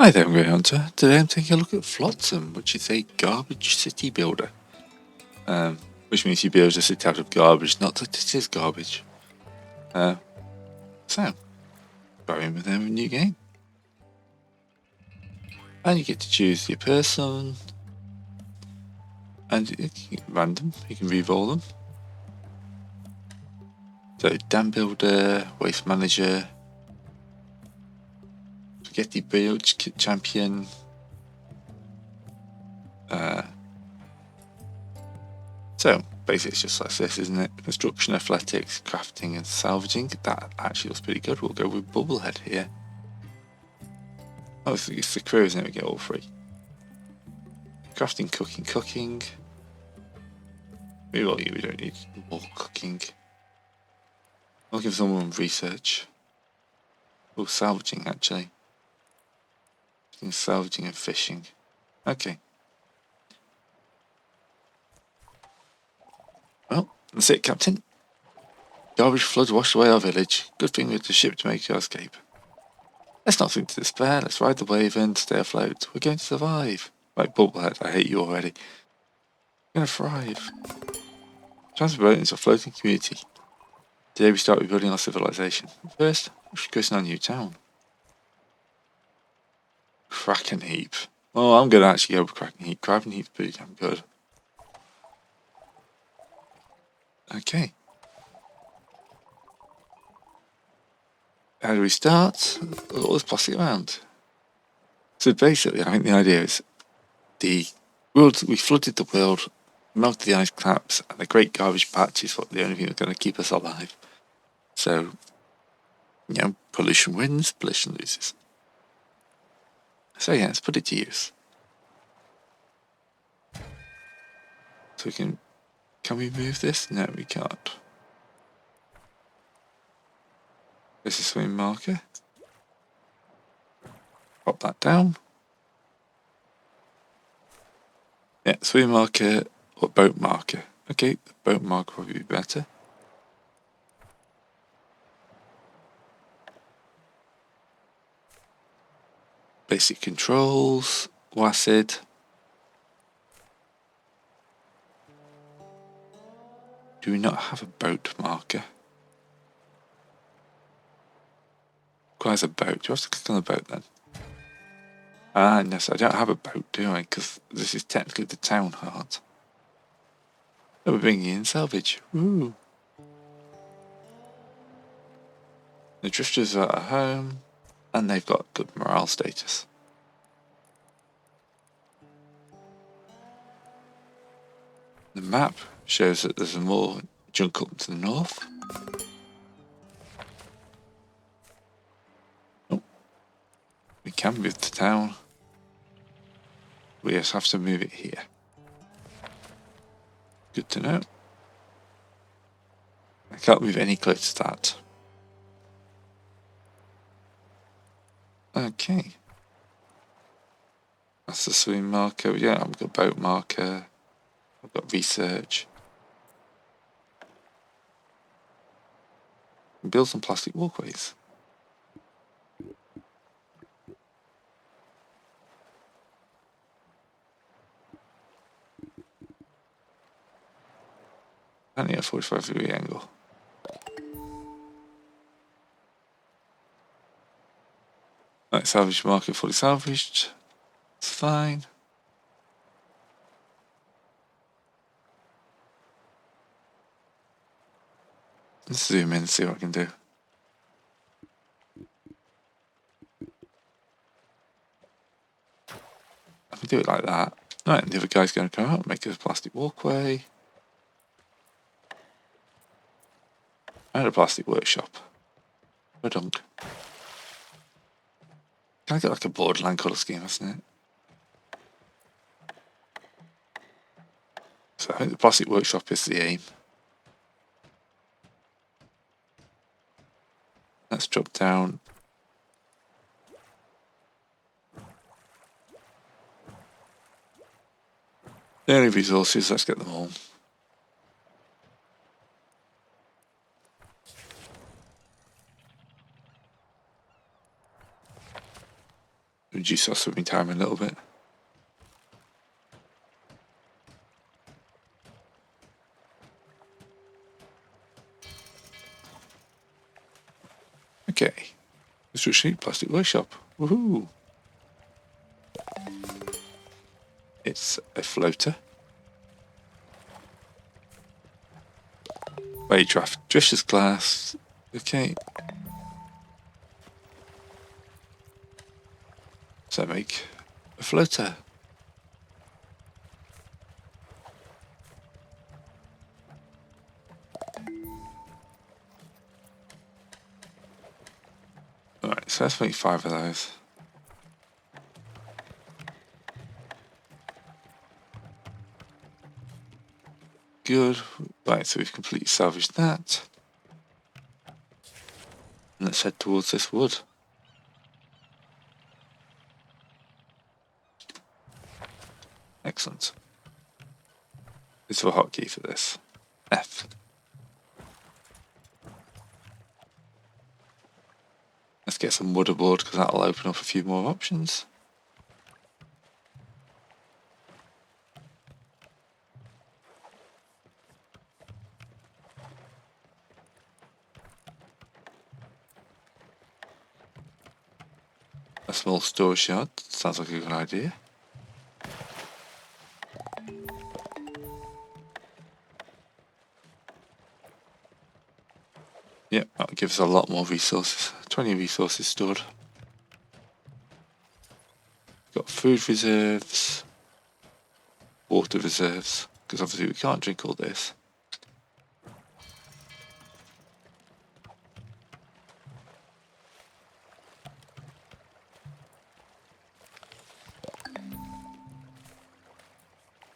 Hi there, Grey Hunter. Today I'm taking a look at Flotsam, which is a garbage city builder. Which means you build a city out of garbage, not that it is garbage. So, going with them a new game. And you get to choose your person. And it's random, you can re-roll them. So, dam builder, waste manager, spaghetti build champion, so basically it's just like this, isn't it? Construction, athletics, crafting and salvaging. That actually looks pretty good. We'll go with bubblehead here. Oh, it's the crew, isn't it? We get all three. Crafting, cooking. We don't need more cooking. I'll give someone research. Oh, salvaging actually. Salvaging and fishing. Okay. Well, that's it, Captain. Garbage floods washed away our village. Good thing we had the ship to make our escape. Let's not think to despair. Let's ride the wave and stay afloat. We're going to survive. Right, Bubblehead, I hate you already. We're going to thrive. Transfer boat into a floating community. Today we start rebuilding our civilization. First, we should go to our new town. Kraken Heap. Oh, I'm going to actually go with Kraken Heap. Kraken Heap's pretty damn good. Okay. How do we start? Oh, let's pass it around. So basically, I think the idea is the world, we flooded the world, melted the ice caps, and the great garbage patch is the only thing that's going to keep us alive. So, pollution wins, pollution loses. So yeah, let's put it to use. So can we move this? No, we can't. This is swing marker. Pop that down. Yeah, swing marker or boat marker. Okay, the boat marker would be better. Basic controls, WASD. Do we not have a boat marker? Requires a boat. Do you have to click on the boat then? Ah, yes, I don't have a boat, do I? Because this is technically the town heart. Oh, we're bringing in salvage. Woo! The drifters are at home, and they've got good morale status. The map shows that there's more junk up to the north. Oh, we can move the town. We just have to move it here. Good to know. I can't move any closer to that. Okay. That's the swing marker. Yeah, I've got boat marker. I've got research. Build some plastic walkways. Only a 45-degree angle. Right, salvage marker fully salvaged. It's fine. Let's zoom in and see what I can do. I can do it like that. Right, and the other guy's going to come out, make a plastic walkway. And a plastic workshop. A dunk. Can I get like a borderline colour scheme, hasn't it? So I think the plastic workshop is the aim. Let's drop down. The only resources, let's get them all. We reduce our swimming time a little bit. Okay. Construction plastic workshop. Woohoo! It's a floater. Wave draft drifter's glass. Okay. So make a floater. Alright, so let's make 5 of those. Good. Right, so we've completely salvaged that. And let's head towards this wood. Excellent. This is a hotkey for this. F. Let's get some wood aboard because that'll open up a few more options. A small storage yard sounds like a good idea. Yep, that'll give us a lot more resources. 20 resources stored. Got food reserves, water reserves, because obviously we can't drink all this.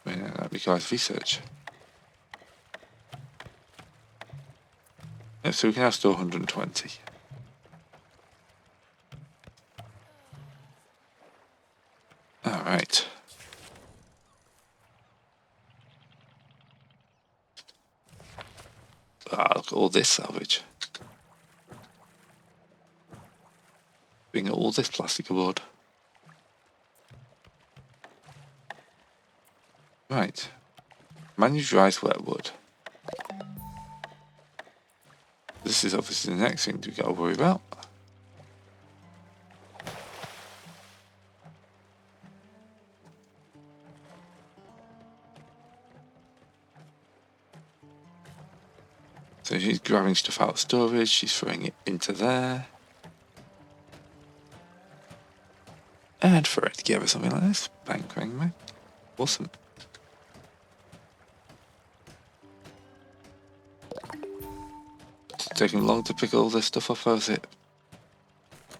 Yeah, that requires research. Yeah, so we can now store 120. Alright. Ah, look at all this salvage. Bring all this plastic aboard. Right. Manage dries wet wood. This is obviously the next thing we've got to worry about. So she's grabbing stuff out of storage, she's throwing it into there. And throw it together, something like this. Bang, bang, bang. Awesome. It's taking long to pick all this stuff up, how's it?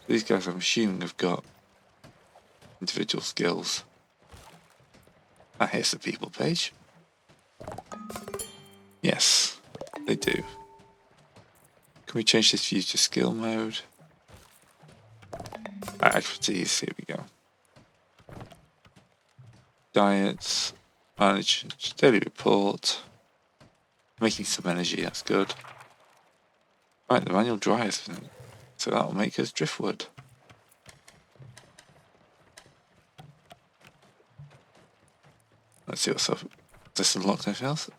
These guys, I'm assuming, have got individual skills. Ah, here's the people page. Yes, they do. Can we change this view to skill mode? Expertise, here we go. Diets, manage daily report. Making some energy, that's good. Right, the manual dryers, so that'll make us driftwood. Let's see what's up. Is this unlocked anything else?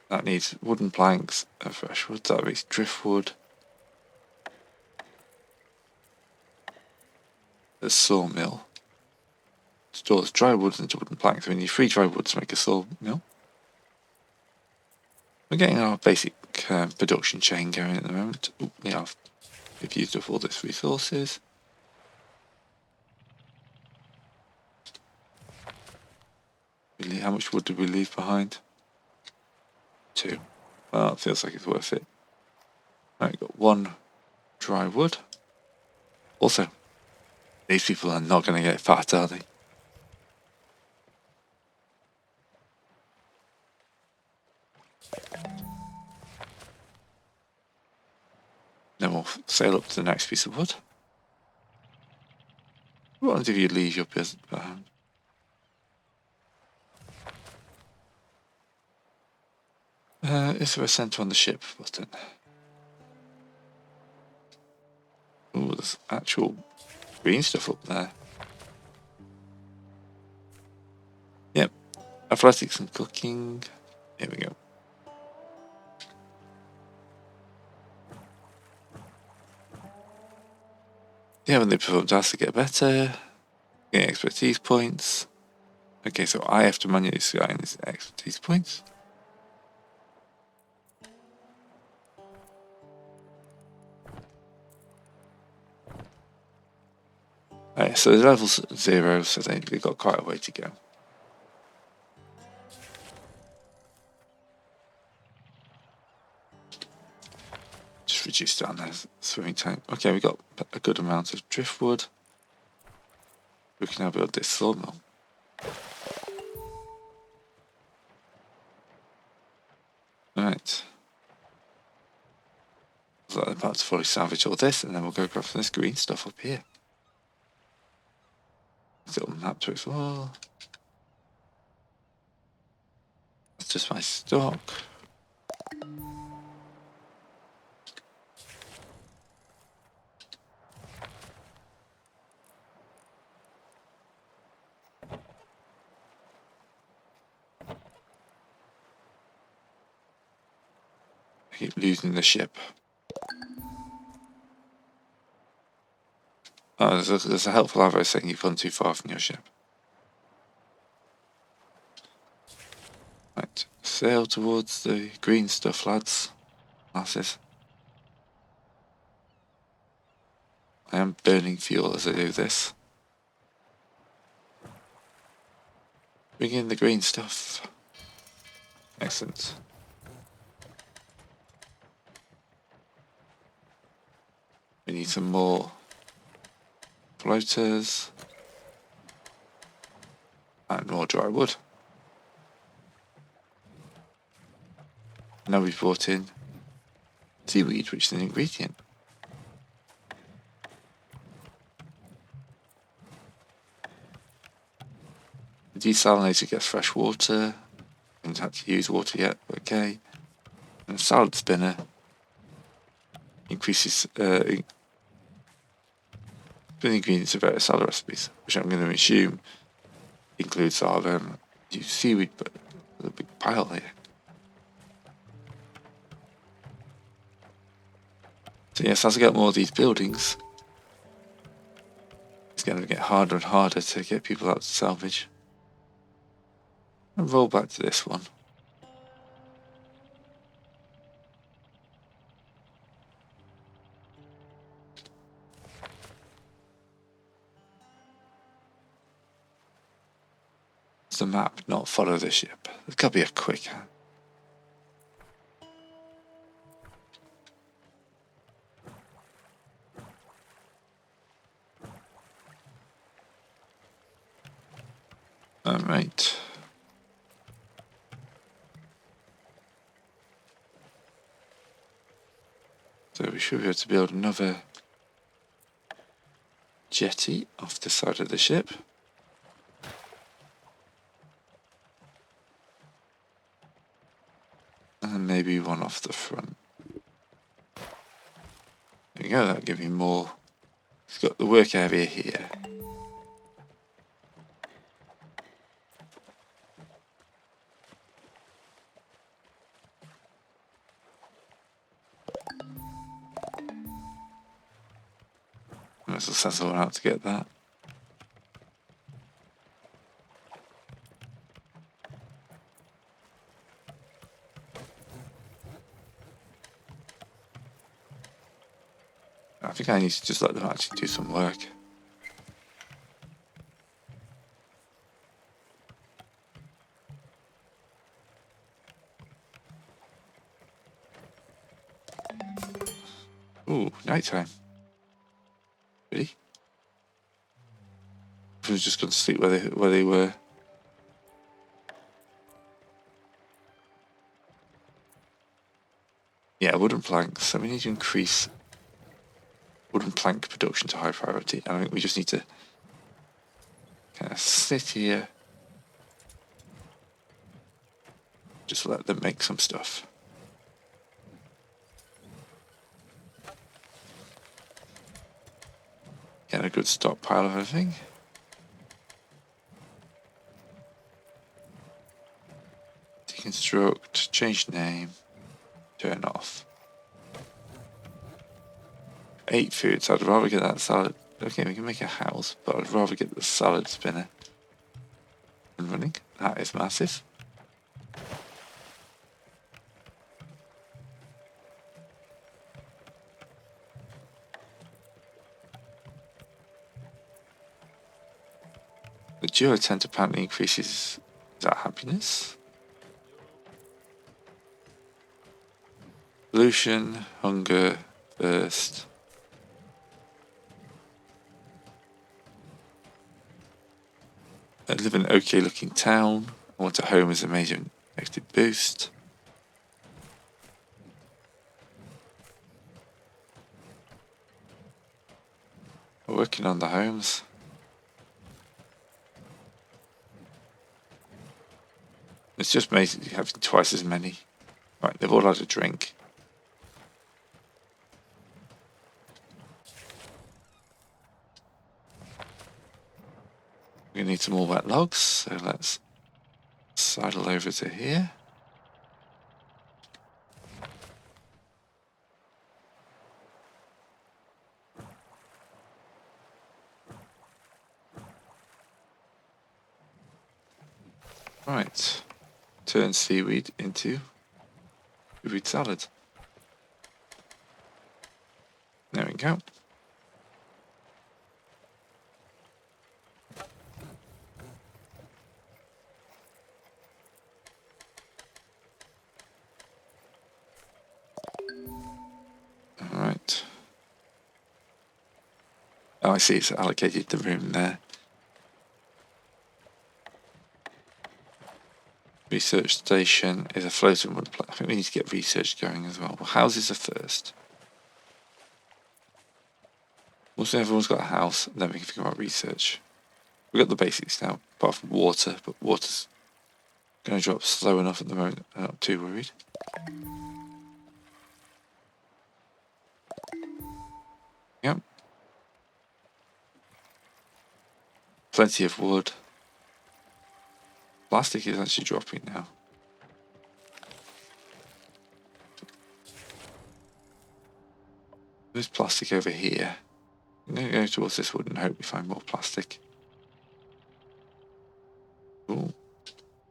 That needs wooden planks and fresh wood. That makes driftwood. A sawmill. Stores dry wood into wooden planks. We need 3 dry wood to make a sawmill. We're getting our basic production chain going at the moment. Ooh, yeah, we've used up all these resources. Really, how much wood did we leave behind? 2. Well, it feels like it's worth it. Right, we've got 1 dry wood. Also, these people are not going to get fat, are they? Then we'll sail up to the next piece of wood. What happens if you leave your business behind? Is there a center on the ship button? Oh, there's actual green stuff up there. Yep, athletics and cooking. Here we go. Yeah, when they perform tasks to get better, getting expertise points. Okay, so I have to manually assign these expertise points. Alright, so the level's 0, so they've got quite a way to go. Just reduce down their swimming tank. Okay, we got a good amount of driftwood. We can now build this sawmill. Alright. So I'm about to fully salvage all this, and then we'll go grab some of this green stuff up here. Little map to explore. That's just my stock. I keep losing the ship. Oh, there's a helpful arrow saying you've gone too far from your ship. Right, sail towards the green stuff, lads. Lasses. I am burning fuel as I do this. Bring in the green stuff. Excellent. We need some more floaters and more dry wood. Now we've brought in seaweed, which is an ingredient. The desalinator gets fresh water. Haven't had to use water yet, but okay. And the salad spinner increases spinning ingredients of various salad recipes, which I'm going to assume includes our seaweed, but there's a big pile here. So yes, as I get more of these buildings, it's going to get harder and harder to get people out to salvage. And roll back to this one. Does the map not follow the ship? There's got to be a quick. Alright. So we should be able to build another jetty off the side of the ship. And maybe one off the front. There we go, that'll give me more. It's got the work area here. Let's settle out to get that. I think I need to just let them actually do some work. Ooh, nighttime. Really? I was just going to sleep where they were. Yeah, wooden planks. So we need to increase wooden plank production to high priority. And I think we just need to kind of sit here. Just let them make some stuff. a good stockpile of everything. Deconstruct, change name, turn off. 8 foods, I'd rather get that salad. Okay, we can make a house, but I'd rather get the salad spinner and running. That is massive. The duotent apparently increases, is that happiness? Pollution, hunger, thirst. I live in an okay looking town. I want a home as a major negative boost. We're working on the homes. It's just basically having twice as many. Right, they've all had a drink. We need some more wet logs, so let's sidle over to here. Right, turn seaweed into seaweed salad. There we go. Alright. Oh, I see, it's allocated the room there. Research station is a floating wood plate. I think we need to get research going as well. Well, houses are first. Once everyone's got a house, then we can think about research. We've got the basics now, apart from water, but water's going to drop slow enough at the moment. I'm not too worried. Yep. Plenty of wood. Plastic is actually dropping now. There's plastic over here. I'm going to go towards this wood and hope we find more plastic. Ooh,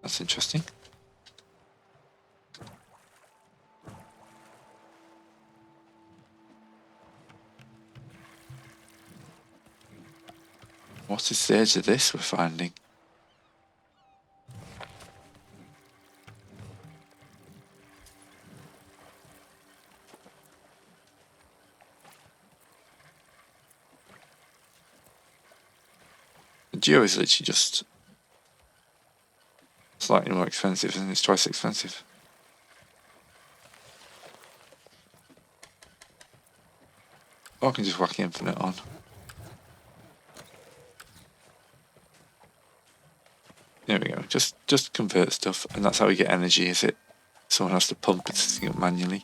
that's interesting. What is there to this we're finding? The geo is literally just slightly more expensive, and it's twice expensive. Or I can just whack infinite on. There we go. Just convert stuff, and that's how we get energy, is it? Someone has to pump this thing up manually.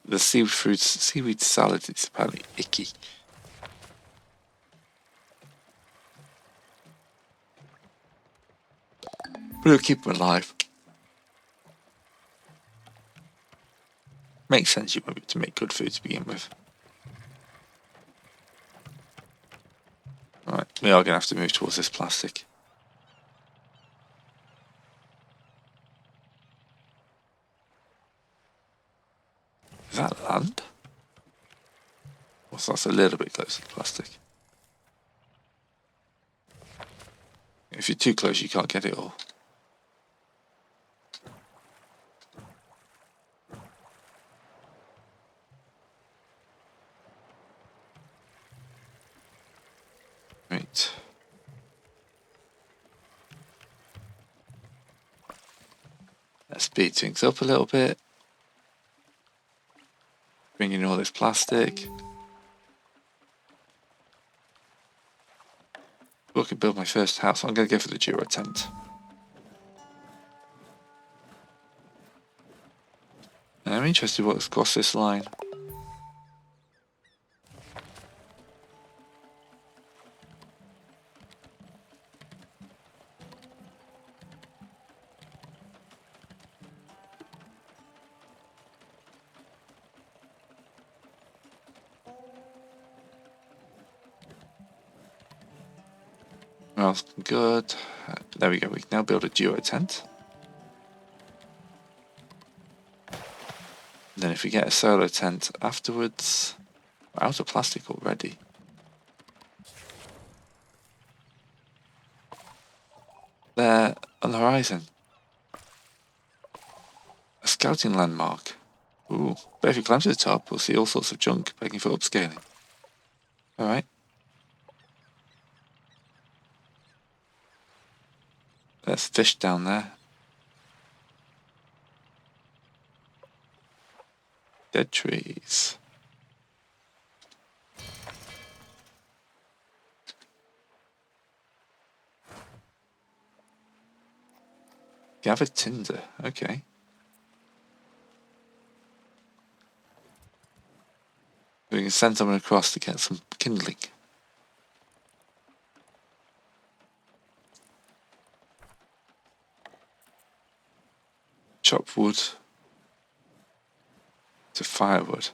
The seaweed salad is apparently icky. But it'll keep them alive. Makes sense you want to make good food to begin with. Right, we are going to have to move towards this plastic. Is that land? Well, so that's a little bit close to the plastic. If you're too close, you can't get it all. Right. Let's speed things up a little bit. Bring in all this plastic. I can build my first house. I'm going to go for the Dura tent. And I'm interested what's across this line. Well, good. There we go. We can now build a duo tent. And then if we get a solo tent afterwards, we're out of plastic already. There on the horizon. A scouting landmark. Ooh, but if we climb to the top, we'll see all sorts of junk begging for upscaling. Alright. There's fish down there. Dead trees. Gather tinder. Okay. We can send someone across to get some kindling. Chop wood to firewood.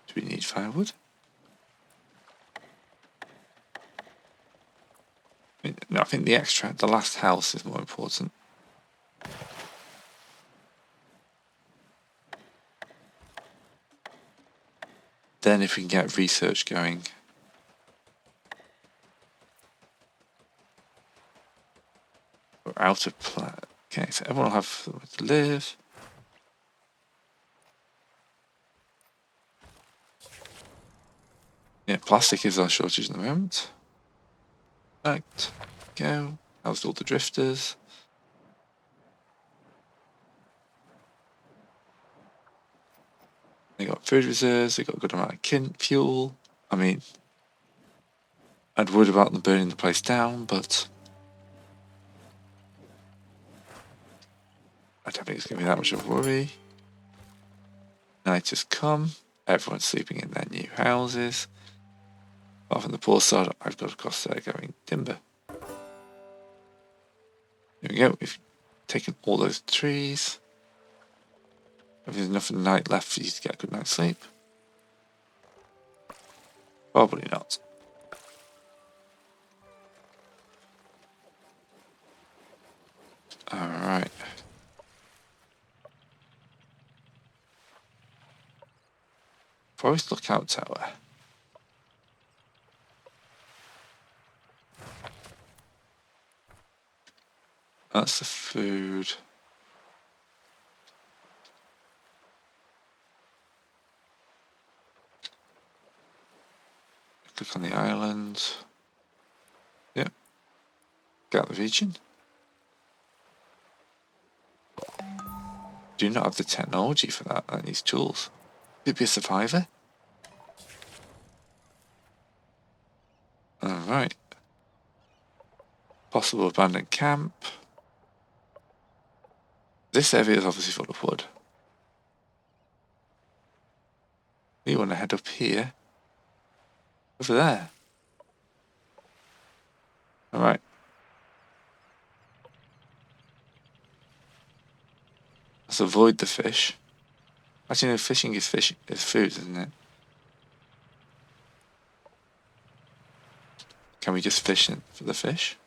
Do we need firewood? No, I think the last house is more important. Then if we can get research going. We're out of plant. Okay, so everyone will have somewhere to live. Yeah, plastic is our shortage at the moment. Right, go. How's all the drifters? They got food reserves, they got a good amount of fuel. I mean, I'd worried about them burning the place down, but I don't think it's going to be that much of a worry. Night has come, everyone's sleeping in their new houses. Off on the poor side, I've got across there going timber. There we go, we've taken all those trees. If there's enough of the night left for you to get a good night's sleep. Probably not. Alright. Forest Lookout Tower. That's the food. Click on the island. Yep. Get out the region. Do not have the technology for that. That needs tools. Could be a survivor. Alright. Possible abandoned camp. This area is obviously full of wood. We want to head up here. Over there. Alright. Let's avoid the fish. Actually, no, fishing is food, isn't it? Can we just fish for the fish?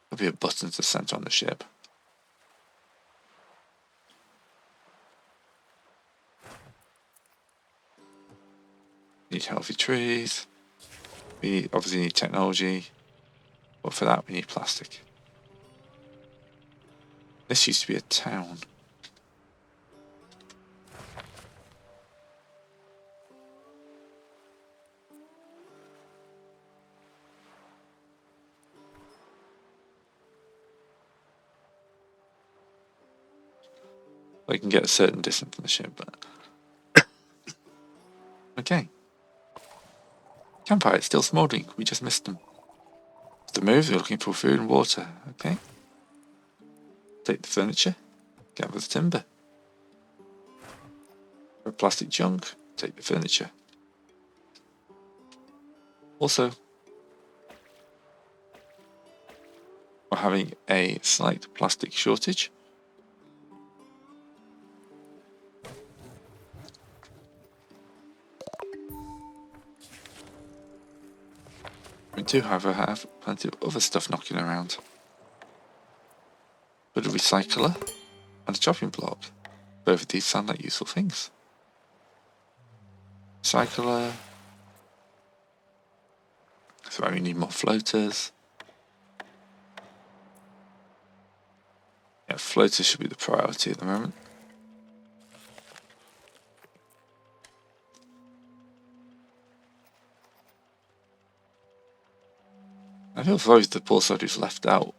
There'll be a button to center on the ship. Need healthy trees. We obviously need technology. But for that, we need plastic. This used to be a town. We can get a certain distance from the ship, but okay. Campfire, it's still smouldering. We just missed them. The move, we're looking for food and water. Okay. Take the furniture. Gather the timber. For plastic junk, take the furniture. Also, we're having a slight plastic shortage. We do, however, have plenty of other stuff knocking around. But a recycler and a chopping block. Both of these sound like useful things. Recycler. So we need more floaters. Yeah, floaters should be the priority at the moment. I feel sorry for the poor side who's left out.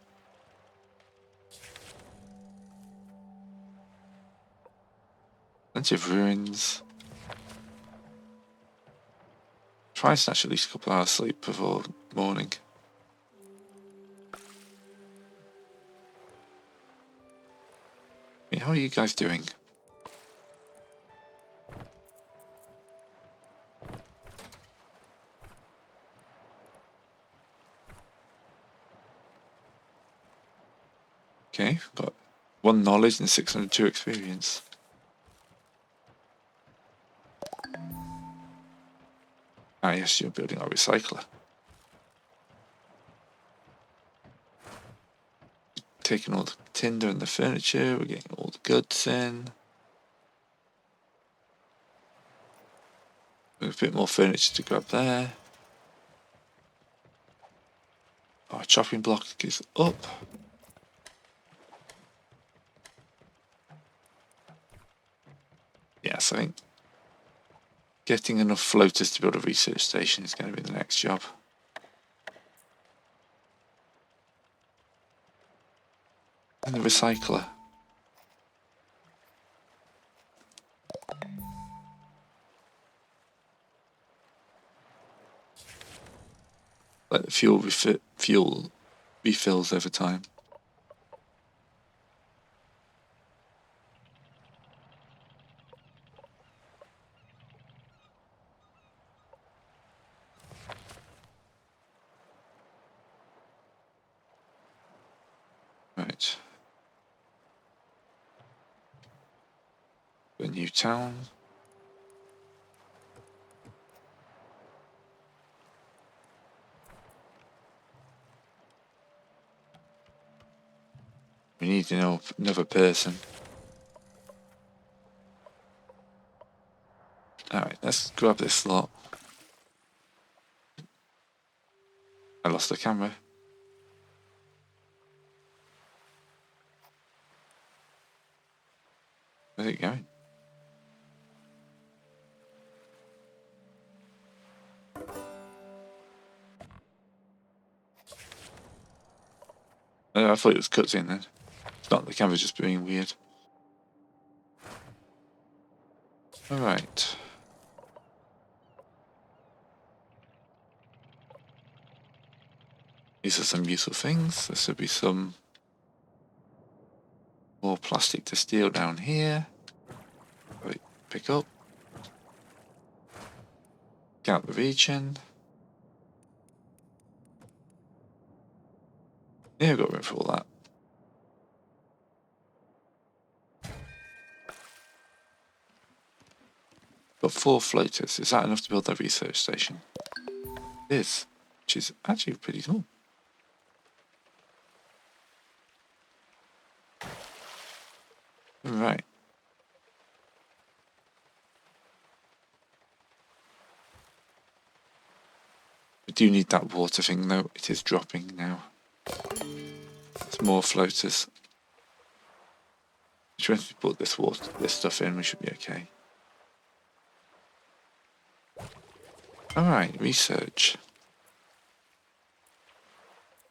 Plenty of ruins. Try and snatch at least a couple of hours sleep before morning. I mean, how are you guys doing? Okay, got 1 knowledge and 602 experience. Ah yes, you're building our recycler. Taking all the tinder and the furniture, we're getting all the goods in. There's a bit more furniture to grab there. Our chopping block is up. Yes, I think getting enough floaters to build a research station is going to be the next job. And the recycler. Let the fuel refills over time. Right. A new town. We need to know another person. Alright, let's grab this slot. I lost the camera. Where's it going? I thought it was cutscene then. It's not, the camera's just being weird. Alright. These are some useful things. There should be some more plastic to steal down here. Right, pick up. Count the region. Yeah, I've got room for all that. Got 4 floaters. Is that enough to build that research station? It is, which is actually pretty small. Right. We do need that water thing though. It is dropping now. There's more floaters. Which once we put this stuff in, we should be okay. Alright, research.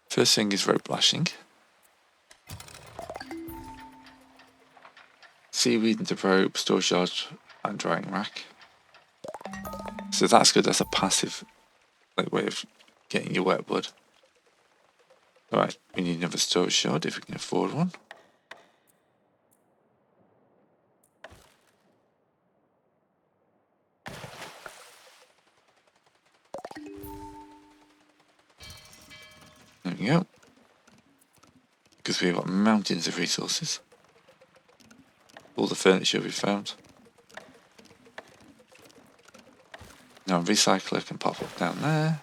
First thing is rope lashing. Seaweed into rope, storage yard and drying rack. So that's good, that's a passive like way of getting your wet wood. Alright, we need another storage shed if we can afford one. There we go. Because we've got mountains of resources. All the furniture we found. Now a recycler can pop up down there.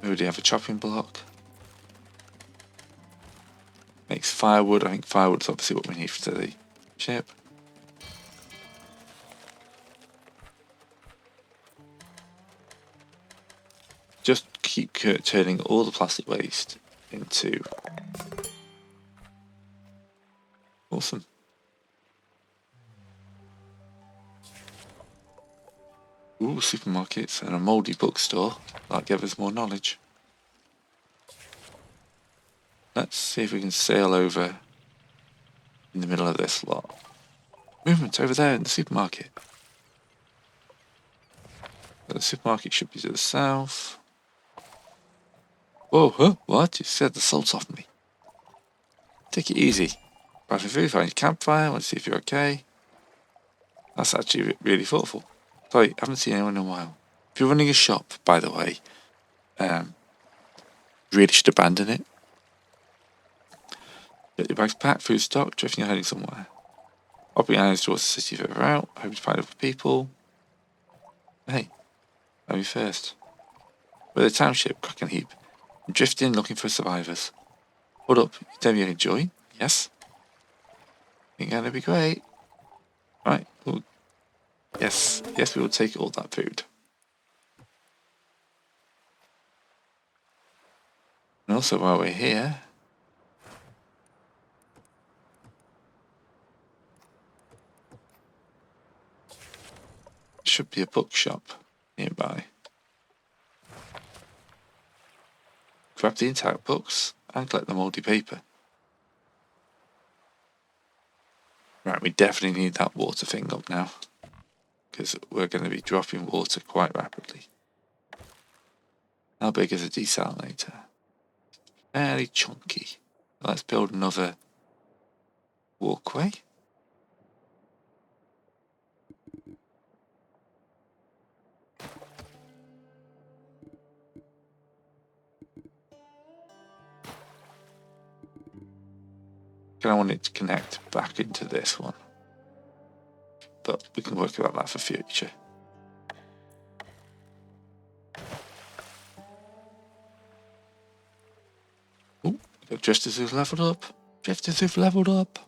We already have a chopping block. Makes firewood. I think firewood is obviously what we need for the ship. Just keep turning all the plastic waste into awesome. Ooh, supermarkets and a mouldy bookstore. That gives us more knowledge. Let's see if we can sail over in the middle of this lot. Movement over there in the supermarket. The supermarket should be to the south. Whoa, huh? What? You scared the salt off me. Take it easy. Right for food, find your campfire, want to see if you're okay. That's actually really thoughtful. Sorry, haven't seen anyone in a while. If you're running a shop, by the way, really should abandon it. Get your bags packed, food stock, drifting or heading somewhere. Hopping eyes towards the city further out, hoping to find other people. Hey, let me first. We're the township, crack and heap. I'm drifting, looking for survivors. Hold up, you tell me you're enjoying? Yes? You're gonna be great. Right, well, yes, we will take all that food. And also while we're here, there should be a bookshop nearby. Grab the intact books and collect the mouldy paper. Right, we definitely need that water thing up now, because we're going to be dropping water quite rapidly. How big is a desalinator? Fairly chunky. Let's build another walkway. I want it to connect back into this one, but we can work about that for future. Ooh, drifters who've leveled up. Drifters who've leveled up.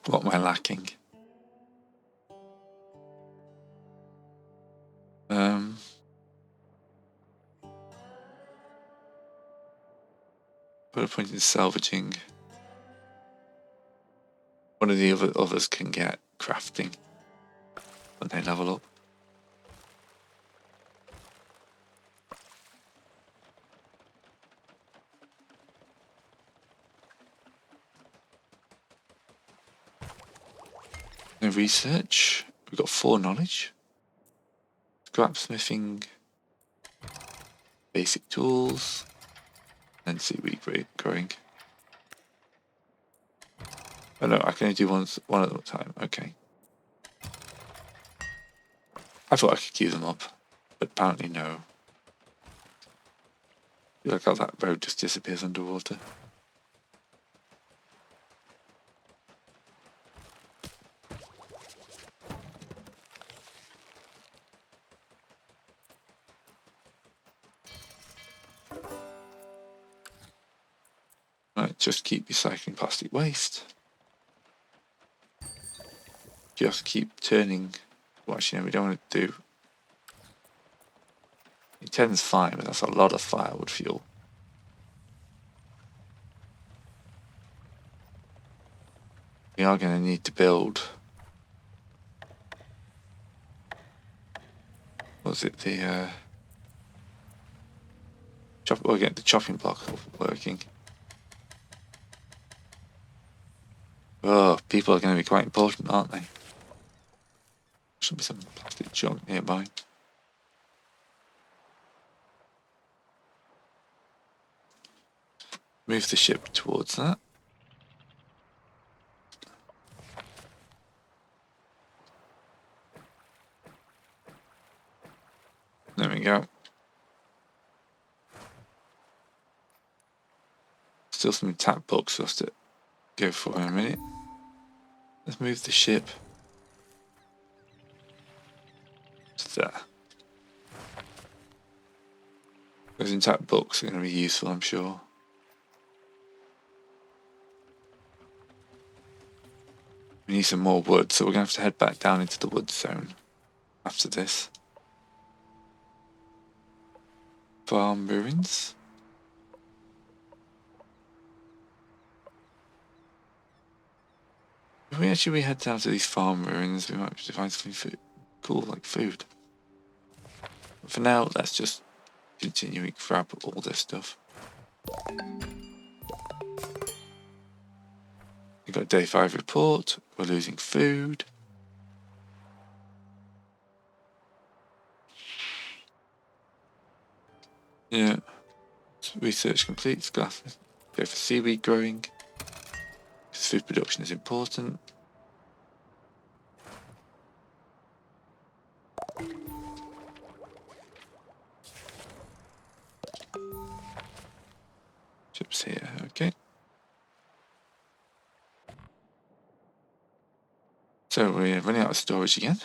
What am I lacking? Put a point in salvaging. One of the others can get crafting when they level up. No research. We've got 4 knowledge. Scrapsmithing. Basic tools. And seaweed growing. Oh no, I can only do one at a time. Okay. I thought I could queue them up, but apparently no. I feel like how that road just disappears underwater. Right, just keep recycling plastic waste. Just keep turning. Well, actually, no, we don't want to do. 10's fine, but that's a lot of firewood fuel. We are going to need to build. Was it the we'll get the chopping block working. Oh, people are going to be quite important, aren't they? Should be some plastic junk nearby. Move the ship towards that. There we go. Still some intact books, so I'll have to go for in a minute. Let's move the ship to there. Those intact books are going to be useful, I'm sure. We need some more wood, so we're going to have to head back down into the wood zone after this. Farm ruins. If we actually head down to these farm ruins, we might be able to find something cool, like food. But for now, let's just continue to grab all this stuff. We've got day 5 report. We're losing food. Yeah. Research complete. Glass. Go for seaweed growing. Because food production is important. Chips here. Okay. So we're running out of storage again.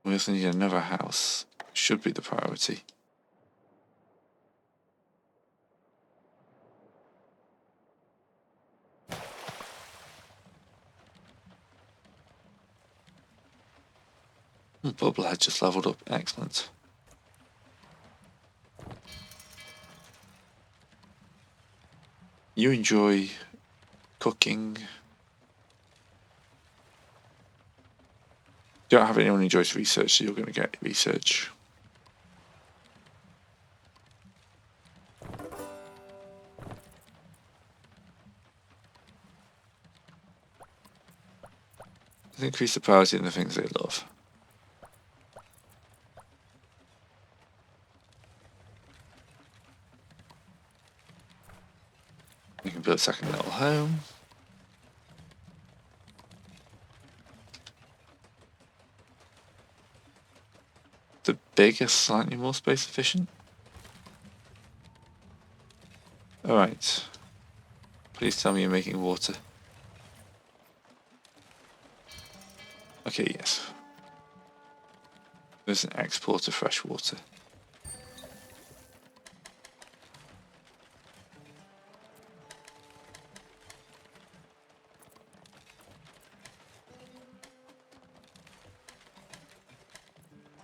We also need another house. Should be the priority. Bubble had just leveled up. Excellent. You enjoy cooking. Don't have anyone who enjoys research, so you're going to get research. Let's increase the priority in the things they love. You can build a second little home. The bigger, slightly more space efficient. Alright. Please tell me you're making water. Okay, yes. There's an export of fresh water.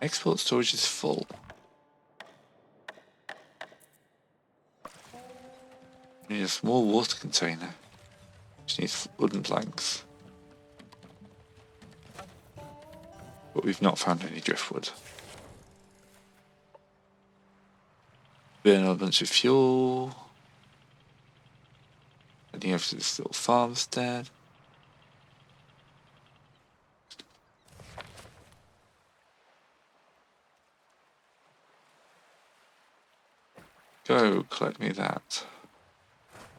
Export storage is full. We need a small water container, which needs wooden planks. But we've not found any driftwood. Burn a bunch of fuel. Heading over to this little farmstead. Go collect me that.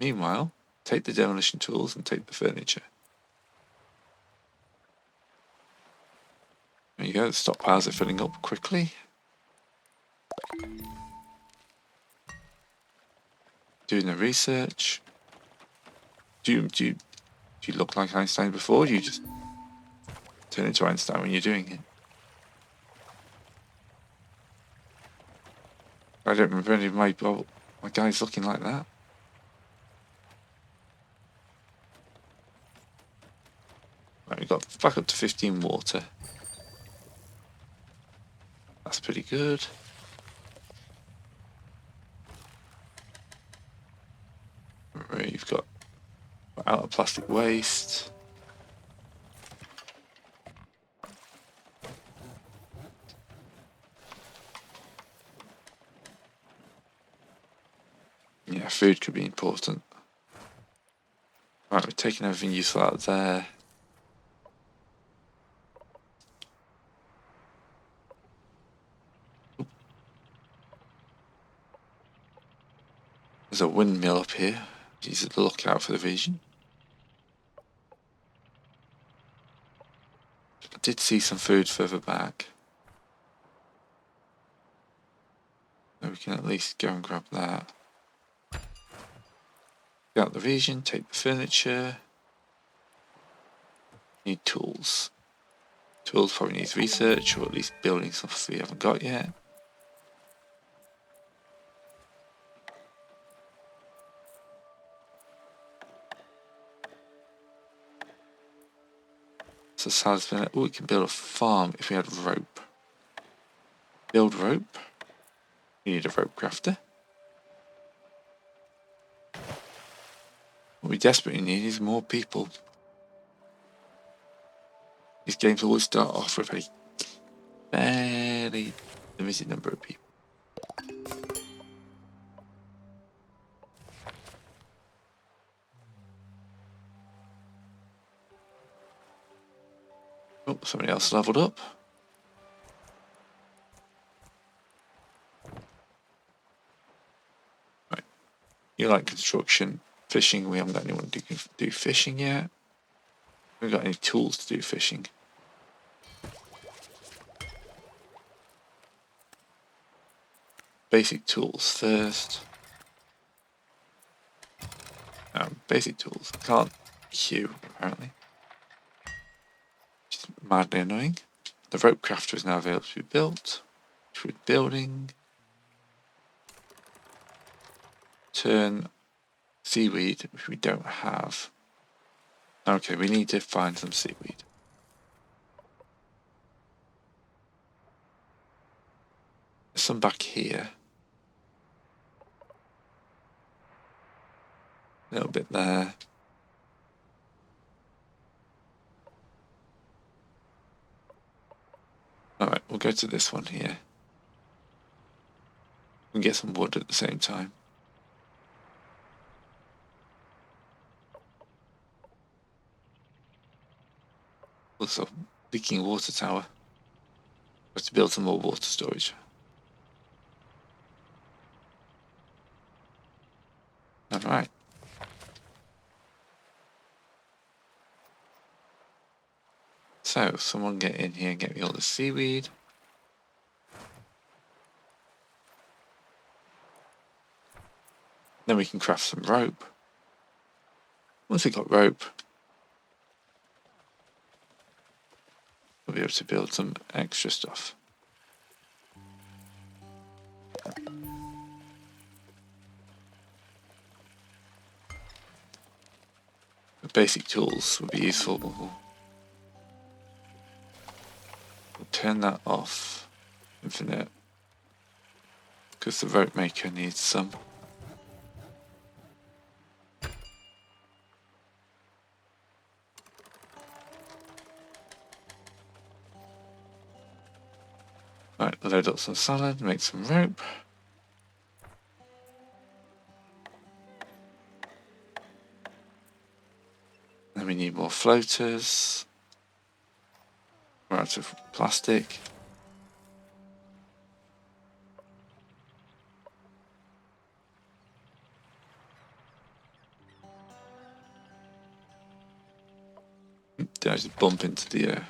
Meanwhile, take the demolition tools and take the furniture. There you go, the stockpiles are filling up quickly. Doing the research. Do you look like Einstein before? Do you just turn into Einstein when you're doing it? I don't remember any of my guys looking like that. Right, we got back up to 15 water. That's pretty good. Right, you've got out of plastic waste. Yeah, food could be important. Right, we're taking everything useful out there. There's a windmill up here. Use the lookout for the vision. I did see some food further back. So we can at least go and grab that. Get out the vision, take the furniture. Need tools. Tools probably needs research, or at least building stuff we haven't got yet. So Sal's been, oh, we can build a farm if we had rope. Build rope. We need a rope crafter. What we desperately need is more people. These games always start off with a fairly limited number of people. Oh, somebody else leveled up. Right. You like construction, fishing. We haven't got anyone who can do fishing yet. We haven't got any tools to do fishing. Basic tools first. Basic tools. Can't queue, apparently. Which is madly annoying. The rope crafter is now available to be built. Through building. Turn seaweed, which we don't have. Okay, we need to find some seaweed. There's some back here. A little bit there. Alright, we'll go to this one here. We can get some wood at the same time. Also, leaking water tower. We have to build some more water storage. Alright. So, someone get in here and get me all the seaweed. Then we can craft some rope. Once we've got rope, we'll be able to build some extra stuff. The basic tools would be useful. We'll turn that off. Infinite. Because the rope maker needs some. Right, load up some salad, make some rope. Then we need more floaters. We're out of plastic. Did I just bump into the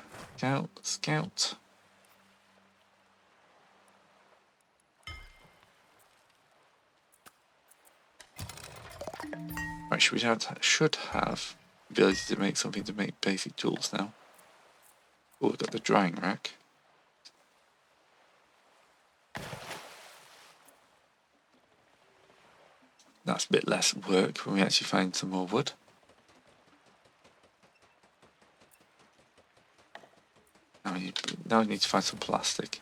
scout? Right, should have the ability to make something to make basic tools now. Oh, we've got the drying rack. That's a bit less work when we actually find some more wood. Now we need to find some plastic.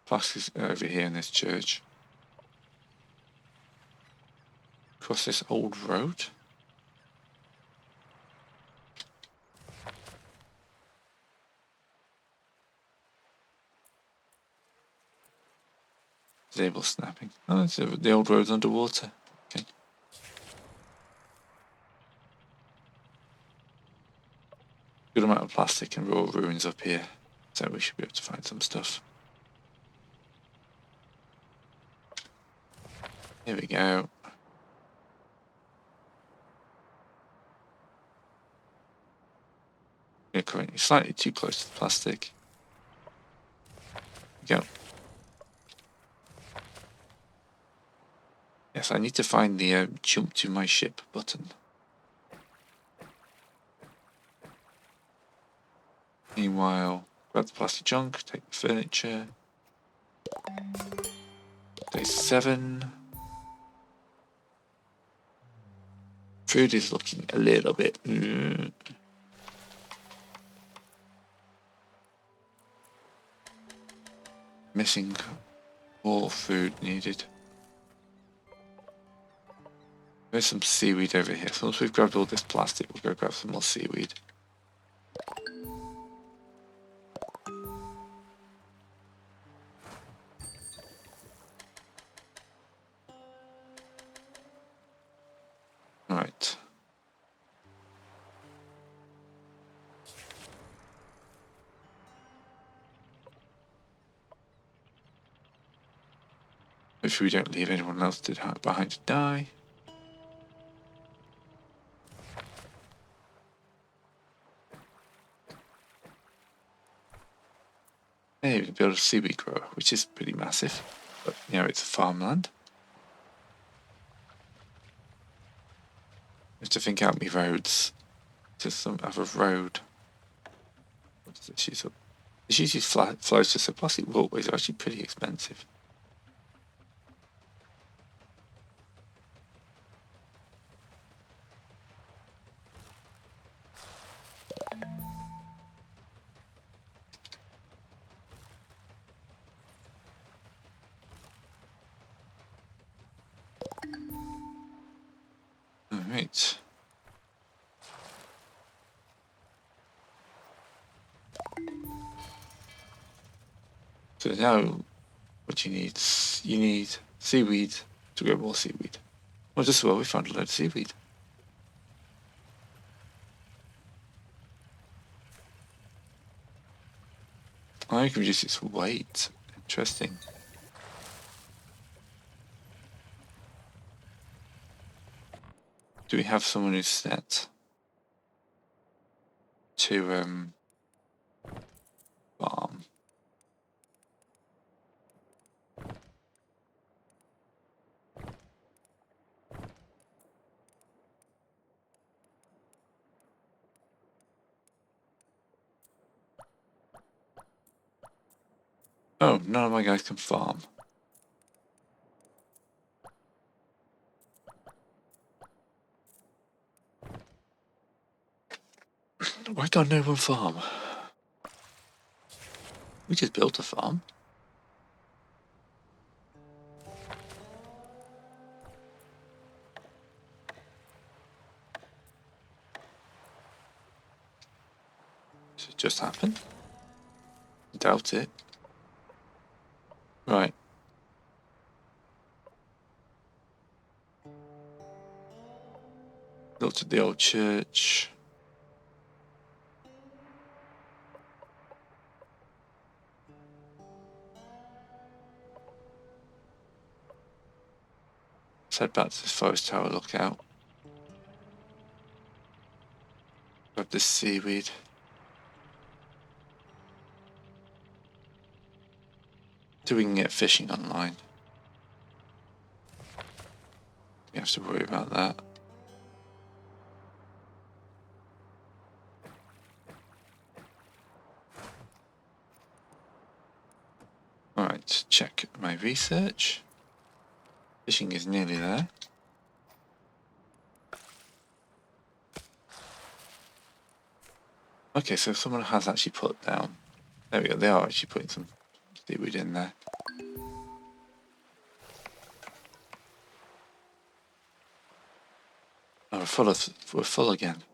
Plastic is over here in this church. Across this old road. Disable snapping. Oh, it's the old road's underwater. Okay. Good amount of plastic and raw ruins up here, so we should be able to find some stuff. Here we go. We're currently slightly too close to the plastic. Here we go. Yes, I need to find the jump to my ship button. Meanwhile, grab the plastic junk, take the furniture. Day 7. Food is looking a little bit... missing more food needed. There's some seaweed over here. So once we've grabbed all this plastic, we'll go grab some more seaweed. Right. Hopefully we don't leave anyone else behind to die. Hey, we can build a seaweed grower, which is pretty massive. But, you know, it's a farmland. I have to think out my roads. Just some other road. What does this use up? This usually flows to so plastic walkways are actually pretty expensive. Alright. So now what you need seaweed to grow more seaweed. Well, just well we found a load of seaweed. I can reduce its weight. Interesting. Do we have someone who's set to farm? Oh, none of my guys can farm. Why can't no one farm? We just built a farm. Does it just happen? Doubt it. Right. Looked at the old church. Let's head back to the forest tower lookout. Grab this seaweed. So we can get fishing online. You have to worry about that. Alright, check my research. Fishing is nearly there. Okay, so someone has actually put down. There we go, they are actually putting some seaweed in there. Oh, we're full again.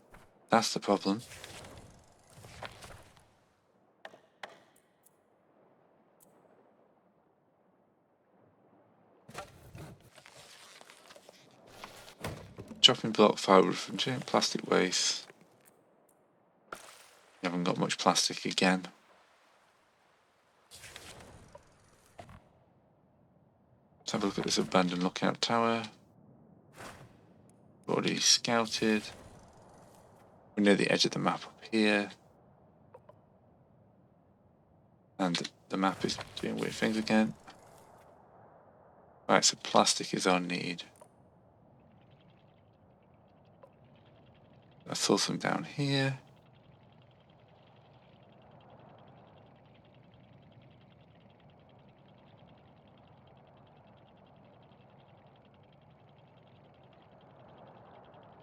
That's the problem. dropping block fibre from giant plastic waste. You haven't got much plastic again. Let's have a look at this abandoned lookout tower. Already scouted. We're near the edge of the map up here. And the map is doing weird things again. Right, so plastic is our need. I saw some down here.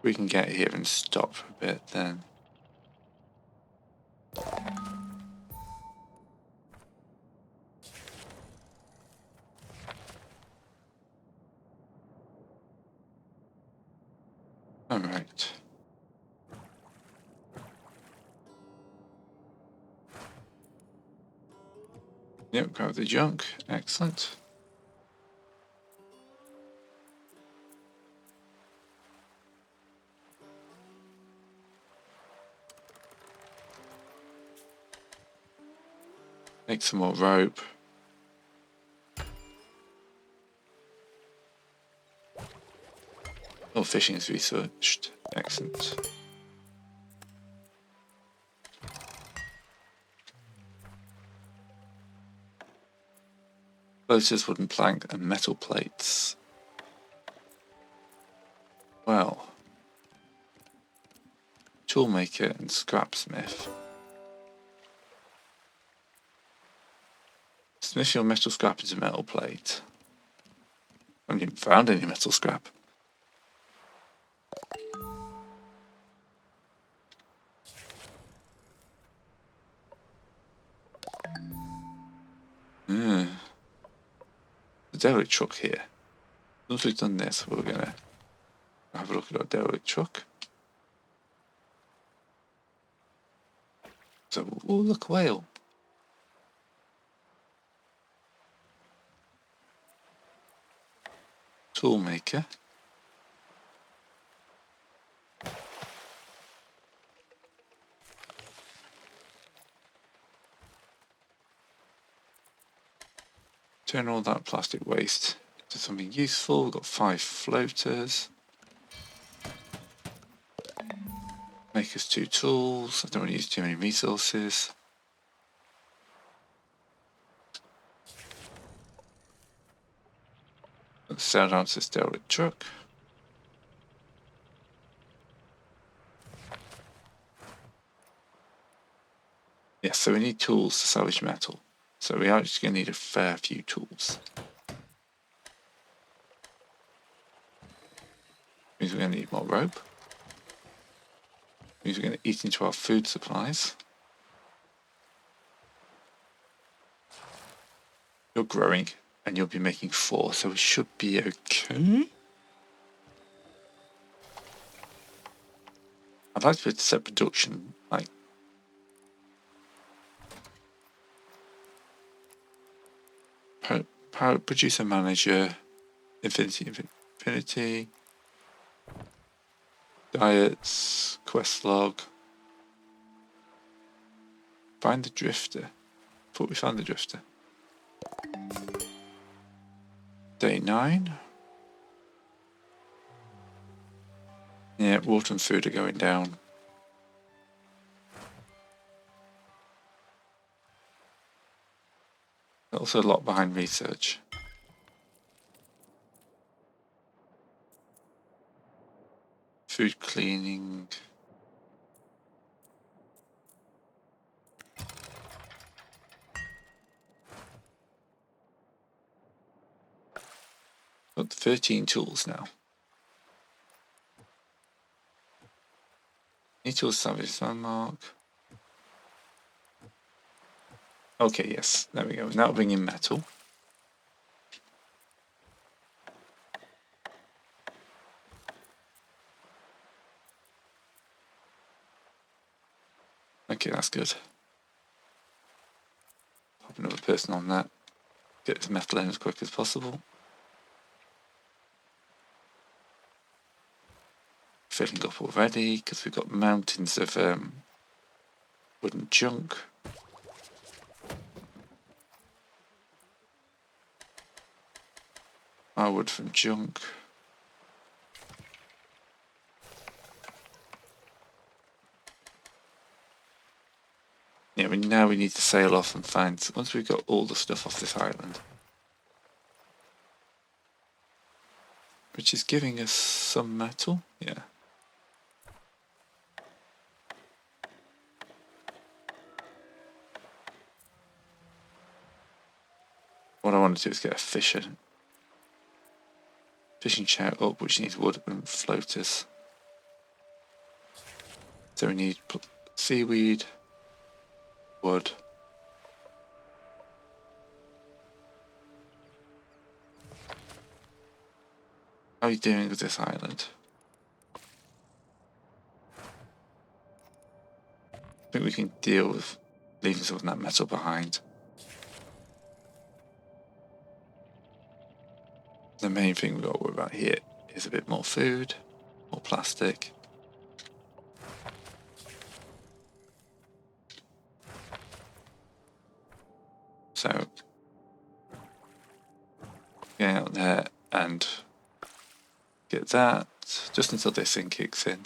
We can get here and stop for a bit then. Alright. Yep, grab the junk. Excellent. Make some more rope. Oh, fishing is researched. Excellent. Floaters, wooden plank, and metal plates. Well, toolmaker and scrapsmith. Smith your metal scrap into metal plate. I haven't even found any metal scrap. The derelict truck here. Once we've done this, we're going to have a look at our derelict truck. So, oh look, whale. Toolmaker. Turn all that plastic waste to something useful. We've got 5 floaters. Make us 2 tools. I don't want to use too many resources. Let's sail down to this derelict truck. Yes, so we need tools to salvage metal. So we are just going to need a fair few tools. Means we're going to need more rope. Means we're going to eat into our food supplies. You're growing, and you'll be making 4, so we should be okay. I'd like to be able to set production, like, power producer manager, infinity, diets, quest log, find the drifter. Thought we found the drifter. Day 9. Yeah, water and food are going down. Also a lot behind research. Food cleaning. Got 13 tools now. Need tools salvage landmark. Okay, yes, there we go. Now bring in metal. Okay, that's good. Pop another person on that. Get this metal in as quick as possible. filling up already because we've got mountains of wooden junk. Wood from junk. Yeah, now we need to sail off and find, once we've got all the stuff off this island, which is giving us some metal, yeah. What I want to do is get a fishing chair up, which needs wood and floaters. So we need seaweed, wood. How are you doing with this island? I think we can deal with leaving some of that metal behind. The main thing we've got to worry about here is a bit more food, more plastic. So, get out there and get that just until this thing kicks in.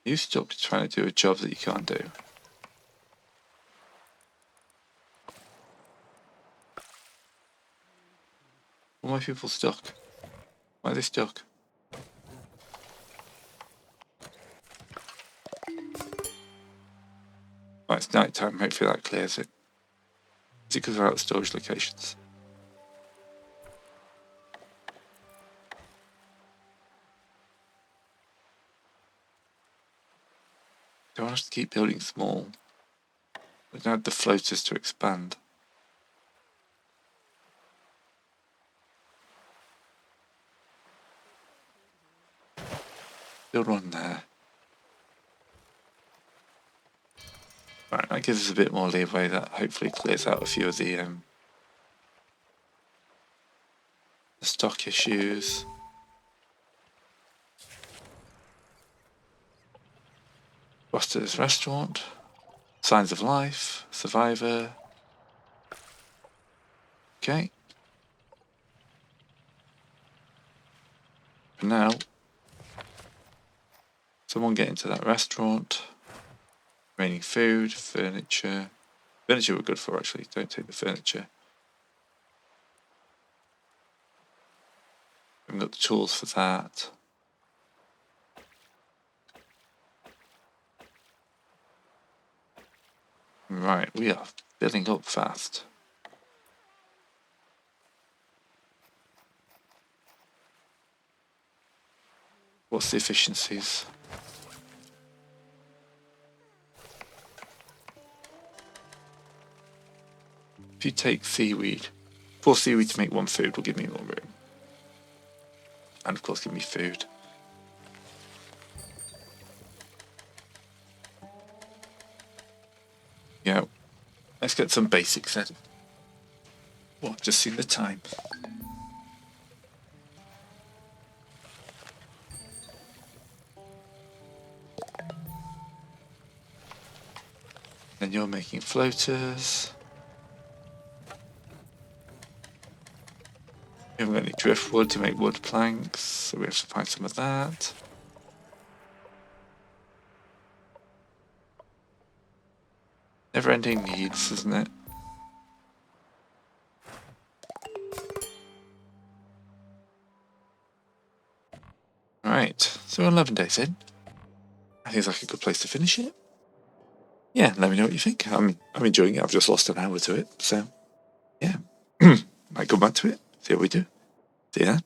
You stop trying to do a job that you can't do. Why are my people stuck? Why are they stuck? Right, it's night time, hopefully that clears it. Is it because we're out of storage locations? Do I want us to keep building small? We don't have the floaters to expand. Build one there. Right, that gives us a bit more leeway. That hopefully clears out a few of the stock issues. Buster's Restaurant. Signs of Life. Survivor. Okay. For now, someone get into that restaurant. Remaining food, furniture. Furniture we're good for, actually. Don't take the furniture. We've got the tools for that. Right, we are filling up fast. What's the efficiencies? If you take seaweed, 4 seaweed to make 1 food will give me more room. And of course give me food. Yeah, let's get some basics then. Well, I've just seen the time. Then you're making floaters. We haven't got any driftwood to make wood planks, so we have to find some of that. Never-ending needs, isn't it? Right, so 11 days in. I think it's like a good place to finish it. Yeah, let me know what you think. I'm enjoying it. I've just lost an hour to it, so yeah. Might go back to it, see how we do. See you then.